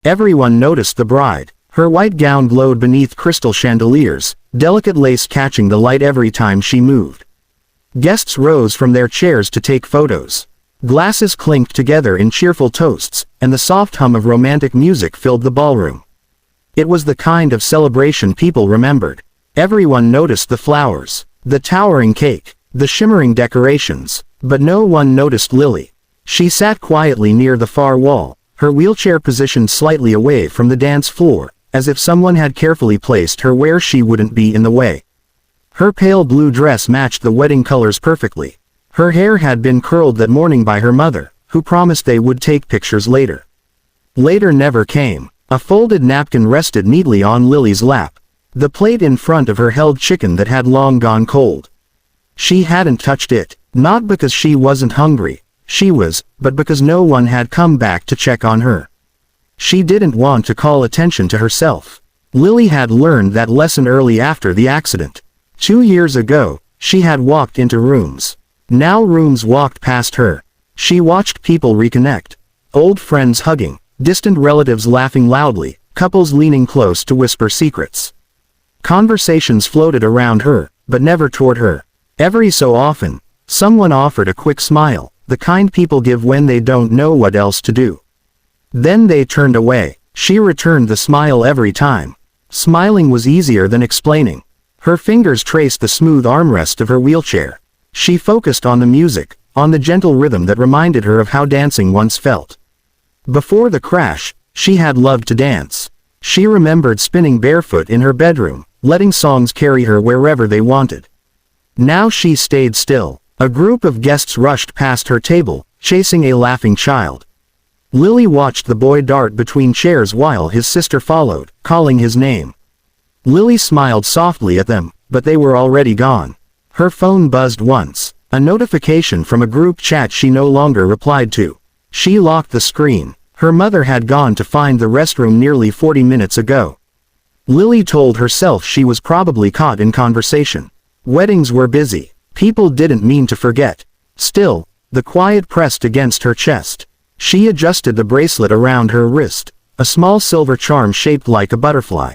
Everyone noticed the bride. Her white gown glowed beneath crystal chandeliers, delicate lace catching the light every time she moved. Guests rose from their chairs to take photos. Glasses clinked together in cheerful toasts, and the soft hum of romantic music filled the ballroom. It was the kind of celebration people remembered. Everyone noticed the flowers, the towering cake, the shimmering decorations, but no one noticed Lily. She sat quietly near the far wall, her wheelchair positioned slightly away from the dance floor, as if someone had carefully placed her where she wouldn't be in the way. Her pale blue dress matched the wedding colors perfectly. Her hair had been curled that morning by her mother, who promised they would take pictures later. Later never came. A folded napkin rested neatly on Lily's lap. The plate in front of her held chicken that had long gone cold. She hadn't touched it, not because she wasn't hungry, but because no one had come back to check on her. She didn't want to call attention to herself. Lily had learned that lesson early after the accident. 2 years ago, she had walked into rooms. Now rooms walked past her. She watched people reconnect. Old friends hugging, distant relatives laughing loudly, couples leaning close to whisper secrets. Conversations floated around her, but never toward her. Every so often, someone offered a quick smile, the kind people give when they don't know what else to do. Then they turned away. She returned the smile every time. Smiling was easier than explaining. Her fingers traced the smooth armrest of her wheelchair. She focused on the music, on the gentle rhythm that reminded her of how dancing once felt. Before the crash, she had loved to dance. She remembered spinning barefoot in her bedroom, letting songs carry her wherever they wanted. Now she stayed still. A group of guests rushed past her table, chasing a laughing child. Lily watched the boy dart between chairs while his sister followed, calling his name. Lily smiled softly at them, but they were already gone. Her phone buzzed once, a notification from a group chat she no longer replied to. She locked the screen. Her mother had gone to find the restroom nearly 40 minutes ago. Lily told herself she was probably caught in conversation. Weddings were busy. People didn't mean to forget. Still, the quiet pressed against her chest. She adjusted the bracelet around her wrist, a small silver charm shaped like a butterfly.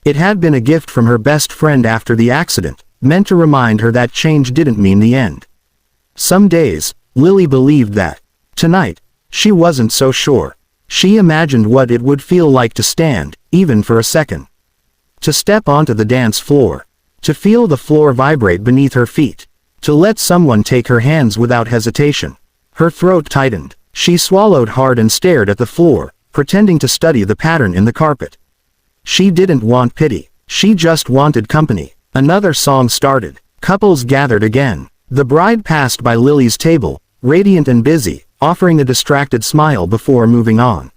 It had been a gift from her best friend after the accident, meant to remind her that change didn't mean the end. Some days, Lily believed that. Tonight, she wasn't so sure. She imagined what it would feel like to stand, even for a second. To step onto the dance floor. To feel the floor vibrate beneath her feet. To let someone take her hands without hesitation. Her throat tightened. She swallowed hard and stared at the floor, pretending to study the pattern in the carpet. She didn't want pity. She just wanted company. Another song started. Couples gathered again. The bride passed by Lily's table, radiant and busy, offering a distracted smile before moving on.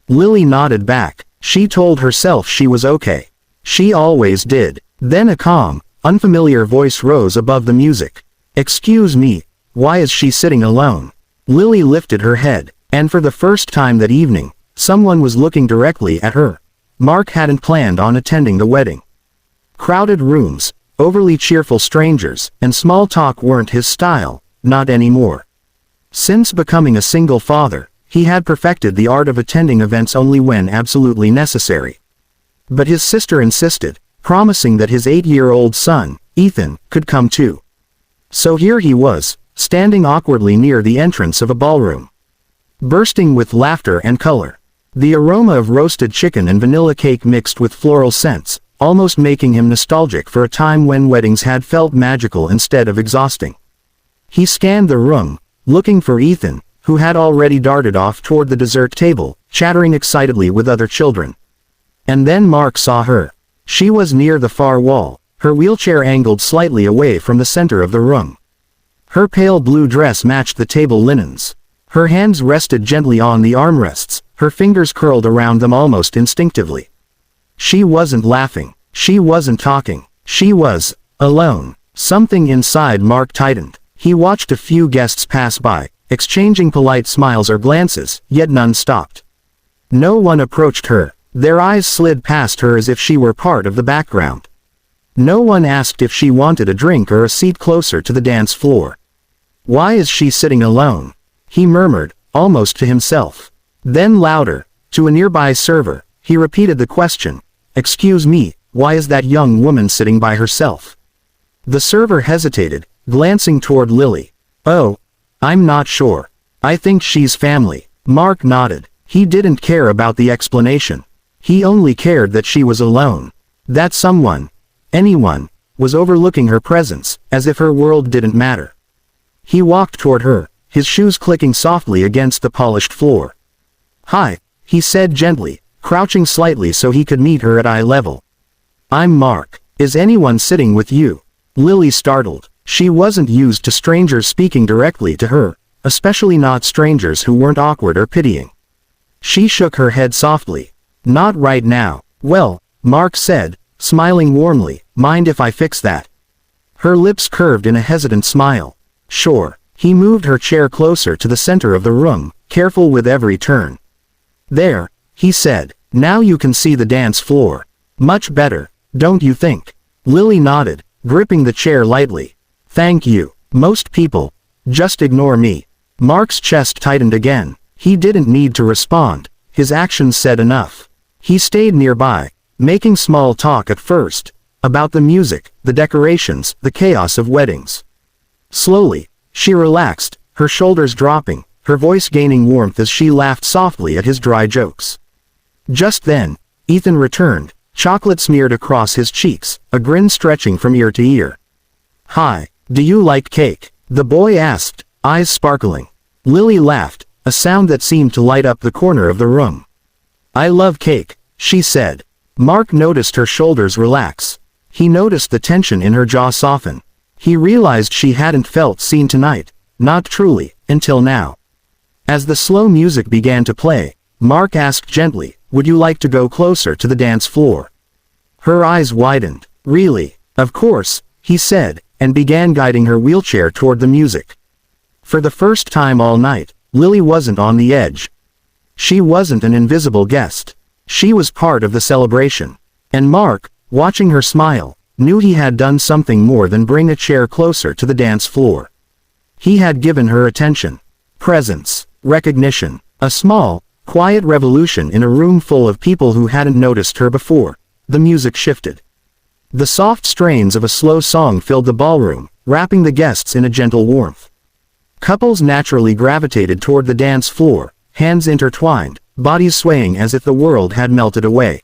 Lily nodded back. She told herself she was okay. She always did. Then a calm, unfamiliar voice rose above the music. "Excuse me, why is she sitting alone?" Lily lifted her head, and for the first time that evening, someone was looking directly at her. Mark hadn't planned on attending the wedding. Crowded rooms, overly cheerful strangers, and small talk weren't his style, not anymore. Since becoming a single father, he had perfected the art of attending events only when absolutely necessary. But his sister insisted, promising that his 8-year-old son, Ethan, could come too. So here he was, standing awkwardly near the entrance of a ballroom. Bursting with laughter and color. The aroma of roasted chicken and vanilla cake mixed with floral scents, almost making him nostalgic for a time when weddings had felt magical instead of exhausting. He scanned the room, looking for Ethan, who had already darted off toward the dessert table, chattering excitedly with other children. And then Mark saw her. She was near the far wall, her wheelchair angled slightly away from the center of the room. Her pale blue dress matched the table linens. Her hands rested gently on the armrests, her fingers curled around them almost instinctively. She wasn't laughing. She wasn't talking. She was alone. Something inside Mark tightened. He watched a few guests pass by, exchanging polite smiles or glances, yet none stopped. No one approached her. Their eyes slid past her as if she were part of the background. No one asked if she wanted a drink or a seat closer to the dance floor. "Why is she sitting alone?" he murmured, almost to himself. Then louder, To a nearby server, he repeated the question, "Excuse me, why is that young woman sitting by herself?" The server hesitated, glancing toward Lily. "Oh, I'm not sure. I think she's family." Mark nodded. He didn't care about the explanation. He only cared that she was alone. That someone, anyone, was overlooking her presence, as if her world didn't matter. He walked toward her, his shoes clicking softly against the polished floor. "Hi," he said gently, crouching slightly so he could meet her at eye level. "I'm Mark. Is anyone sitting with you?" Lily startled. She wasn't used to strangers speaking directly to her, especially not strangers who weren't awkward or pitying. She shook her head softly. "Not right now." "Well," Mark said, smiling warmly, "mind if I fix that?" Her lips curved in a hesitant smile. "Sure." He moved her chair closer to the center of the room, careful with every turn. "There," he said, "now you can see the dance floor. Much better, don't you think?" Lily nodded, gripping the chair lightly. "Thank you. Most people just ignore me." Mark's chest tightened again. He didn't need to respond. His actions said enough. He stayed nearby, making small talk at first, about the music, the decorations, the chaos of weddings. Slowly, she relaxed, her shoulders dropping, her voice gaining warmth as she laughed softly at his dry jokes. Just then, Ethan returned, chocolate smeared across his cheeks, a grin stretching from ear to ear. "Hi, do you like cake?" the boy asked, eyes sparkling. Lily laughed, a sound that seemed to light up the corner of the room. "I love cake," she said. Mark noticed her shoulders relax. He noticed the tension in her jaw soften. He realized she hadn't felt seen tonight, not truly, until now. As the slow music began to play, Mark asked gently, "Would you like to go closer to the dance floor?" Her eyes widened. "Really?" "Of course," he said, and began guiding her wheelchair toward the music. For the first time all night, Lily wasn't on the edge. She wasn't an invisible guest. She was part of the celebration. And Mark, watching her smile, knew he had done something more than bring a chair closer to the dance floor. He had given her attention, presence, recognition, a small, quiet revolution in a room full of people who hadn't noticed her before. The music shifted. The soft strains of a slow song filled the ballroom, wrapping the guests in a gentle warmth. Couples naturally gravitated toward the dance floor, hands intertwined, bodies swaying as if the world had melted away.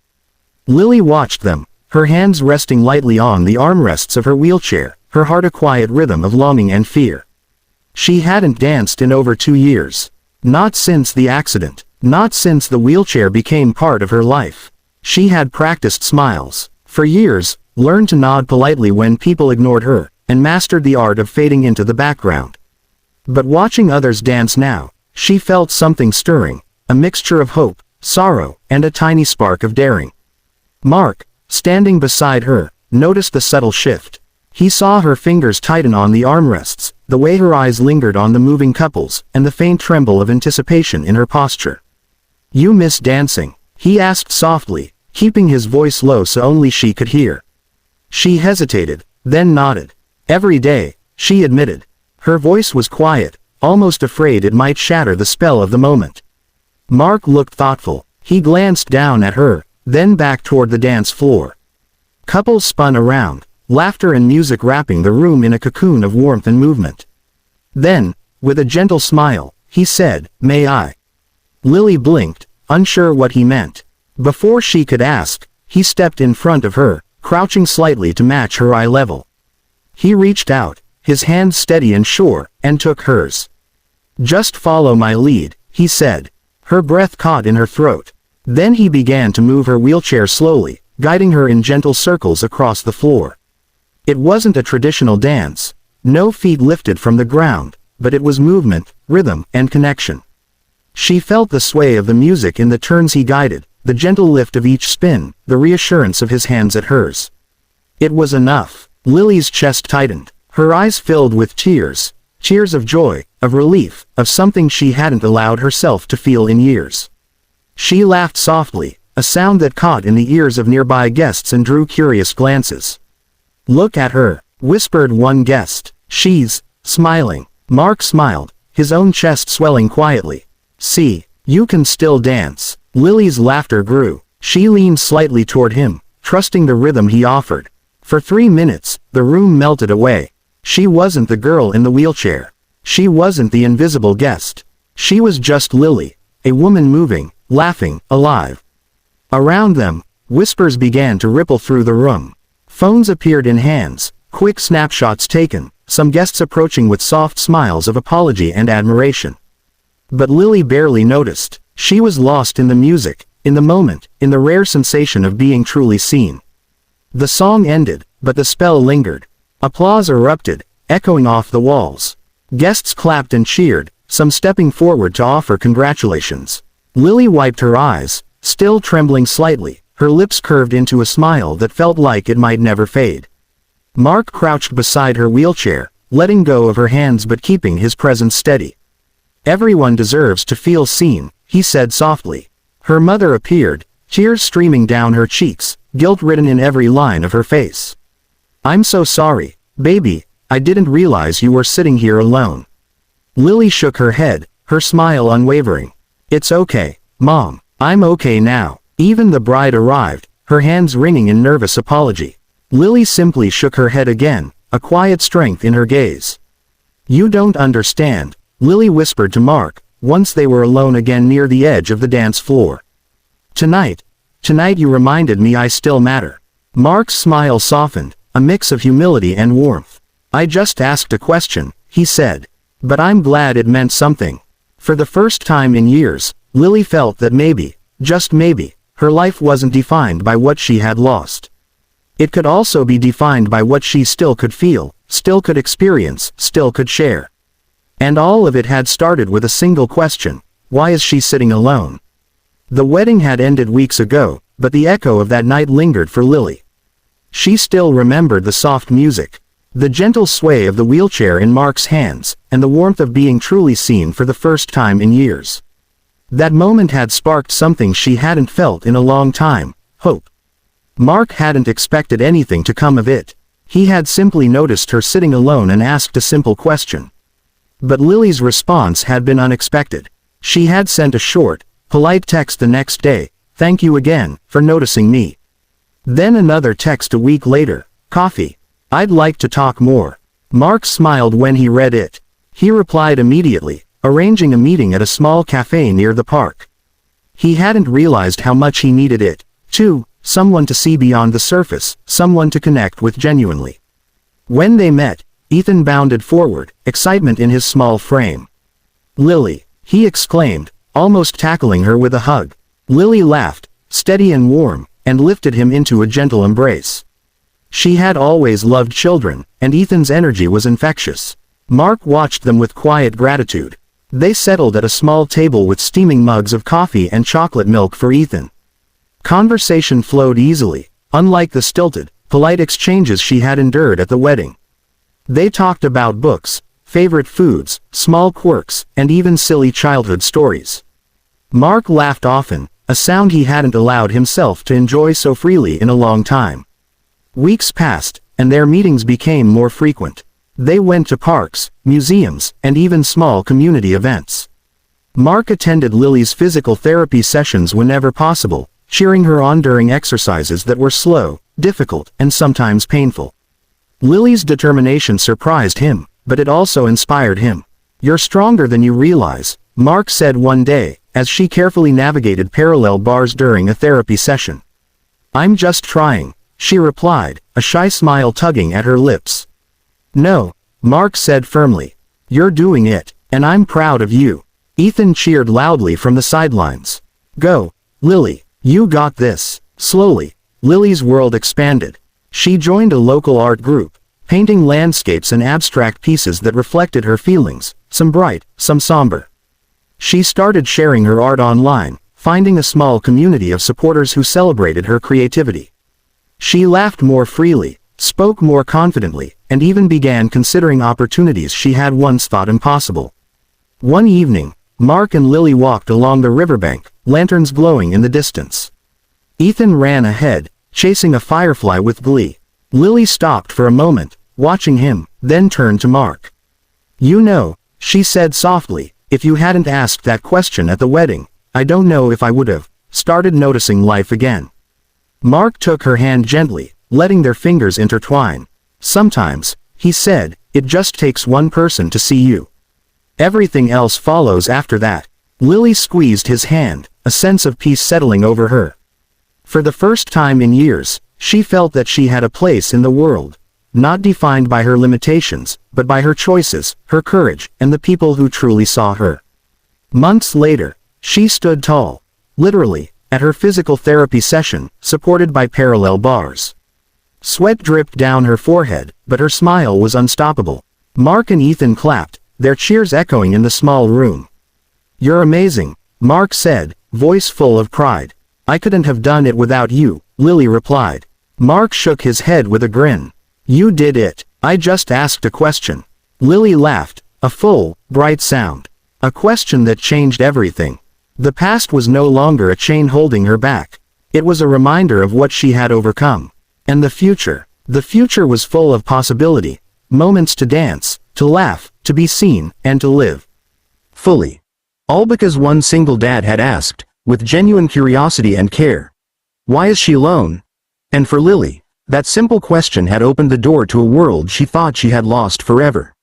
Lily watched them, her hands resting lightly on the armrests of her wheelchair, her heart a quiet rhythm of longing and fear. She hadn't danced in over 2 years. Not since the accident, not since the wheelchair became part of her life. She had practiced smiles. For years, learned to nod politely when people ignored her, and mastered the art of fading into the background. But watching others dance now, she felt something stirring, a mixture of hope, sorrow, and a tiny spark of daring. Mark, standing beside her, noticed the subtle shift. He saw her fingers tighten on the armrests, the way her eyes lingered on the moving couples, and the faint tremble of anticipation in her posture. "You miss dancing?" he asked softly, keeping his voice low so only she could hear. She hesitated, then nodded. "Every day," she admitted. Her voice was quiet, almost afraid it might shatter the spell of the moment. Mark looked thoughtful. He glanced down at her, then back toward the dance floor. Couples spun around, laughter and music wrapping the room in a cocoon of warmth and movement. Then, with a gentle smile, he said, "May I?" Lily blinked, unsure what he meant. Before she could ask, he stepped in front of her, crouching slightly to match her eye level. He reached out, his hand steady and sure, and took hers. "Just follow my lead," he said. Her breath caught in her throat. Then he began to move her wheelchair slowly, guiding her in gentle circles across the floor. It wasn't a traditional dance. No feet lifted from the ground, but it was movement, rhythm, and connection. She felt the sway of the music in the turns he guided, the gentle lift of each spin, the reassurance of his hands at hers. It was enough. Lily's chest tightened. Her eyes filled with tears. Tears of joy, of relief, of something she hadn't allowed herself to feel in years. She laughed softly, a sound that caught in the ears of nearby guests and drew curious glances. "Look at her," whispered one guest. "She's smiling." Mark smiled, his own chest swelling quietly. "See, you can still dance." Lily's laughter grew. She leaned slightly toward him, trusting the rhythm he offered. For 3 minutes, the room melted away. She wasn't the girl in the wheelchair. She wasn't the invisible guest. She was just Lily, a woman moving, laughing, alive. Around them, whispers began to ripple through the room. Phones appeared in hands, quick snapshots taken, some guests approaching with soft smiles of apology and admiration. But Lily barely noticed. She was lost in the music, in the moment, in the rare sensation of being truly seen. The song ended, but the spell lingered. Applause erupted, echoing off the walls. Guests clapped and cheered, some stepping forward to offer congratulations. Lily wiped her eyes, still trembling slightly, her lips curved into a smile that felt like it might never fade. Mark crouched beside her wheelchair, letting go of her hands but keeping his presence steady. "Everyone deserves to feel seen," he said softly. Her mother appeared, tears streaming down her cheeks, guilt written in every line of her face. "I'm so sorry, baby, I didn't realize you were sitting here alone." Lily shook her head, her smile unwavering. "It's okay, Mom, I'm okay now." Even the bride arrived, her hands wringing in nervous apology. Lily simply shook her head again, a quiet strength in her gaze. "You don't understand," Lily whispered to Mark, once they were alone again near the edge of the dance floor. Tonight you reminded me I still matter." Mark's smile softened, a mix of humility and warmth. "I just asked a question," he said. "But I'm glad it meant something." For the first time in years, Lily felt that maybe, just maybe, her life wasn't defined by what she had lost. It could also be defined by what she still could feel, still could experience, still could share. And all of it had started with a single question: why is she sitting alone? The wedding had ended weeks ago, but the echo of that night lingered for Lily. She still remembered the soft music, the gentle sway of the wheelchair in Mark's hands, and the warmth of being truly seen for the first time in years. That moment had sparked something she hadn't felt in a long time: hope. Mark hadn't expected anything to come of it. He had simply noticed her sitting alone and asked a simple question. But Lily's response had been unexpected. She had sent a short, polite text the next day: "Thank you again for noticing me." Then another text a week later: "Coffee? I'd like to talk more." Mark smiled when he read it. He replied immediately, arranging a meeting at a small cafe near the park. He hadn't realized how much he needed it, too: someone to see beyond the surface, someone to connect with genuinely. When they met, Ethan bounded forward, excitement in his small frame. "Lily," he exclaimed, almost tackling her with a hug. Lily laughed, steady and warm, and lifted him into a gentle embrace. She had always loved children, and Ethan's energy was infectious. Mark watched them with quiet gratitude. They settled at a small table with steaming mugs of coffee and chocolate milk for Ethan. Conversation flowed easily, unlike the stilted, polite exchanges she had endured at the wedding. They talked about books, favorite foods, small quirks, and even silly childhood stories. Mark laughed often, a sound he hadn't allowed himself to enjoy so freely in a long time. Weeks passed, and their meetings became more frequent. They went to parks, museums, and even small community events. Mark attended Lily's physical therapy sessions whenever possible, cheering her on during exercises that were slow, difficult, and sometimes painful. Lily's determination surprised him, but it also inspired him. "You're stronger than you realize," Mark said one day, as she carefully navigated parallel bars during a therapy session. "I'm just trying," she replied, a shy smile tugging at her lips. "No," Mark said firmly. "You're doing it, and I'm proud of you." Ethan cheered loudly from the sidelines. "Go, Lily, you got this." Slowly, Lily's world expanded. She joined a local art group, painting landscapes and abstract pieces that reflected her feelings, some bright, some somber. She started sharing her art online, finding a small community of supporters who celebrated her creativity. She laughed more freely, spoke more confidently, and even began considering opportunities she had once thought impossible. One evening, Mark and Lily walked along the riverbank, lanterns glowing in the distance. Ethan ran ahead, chasing a firefly with glee. Lily stopped for a moment, watching him, then turned to Mark. "You know," she said softly, "if you hadn't asked that question at the wedding, I don't know if I would have." started noticing life again. Mark took her hand gently, letting their fingers intertwine. Sometimes, he said, it just takes one person to see you. Everything else follows after that. Lily squeezed his hand, a sense of peace settling over her. For the first time in years, she felt that she had a place in the world, not defined by her limitations, but by her choices, her courage, and the people who truly saw her. Months later, she stood tall, literally, at her physical therapy session, supported by parallel bars. Sweat dripped down her forehead, but her smile was unstoppable. Mark and Ethan clapped, their cheers echoing in the small room. "You're amazing," Mark said, voice full of pride. "I couldn't have done it without you," Lily replied. Mark shook his head with a grin. "You did it. I just asked a question." Lily laughed, a full, bright sound. A question that changed everything. The past was no longer a chain holding her back. It was a reminder of what she had overcome. And the future was full of possibility. Moments to dance, to laugh, to be seen, and to live fully. All because one single dad had asked, with genuine curiosity and care, "Why is she alone?" And for Lily, that simple question had opened the door to a world she thought she had lost forever.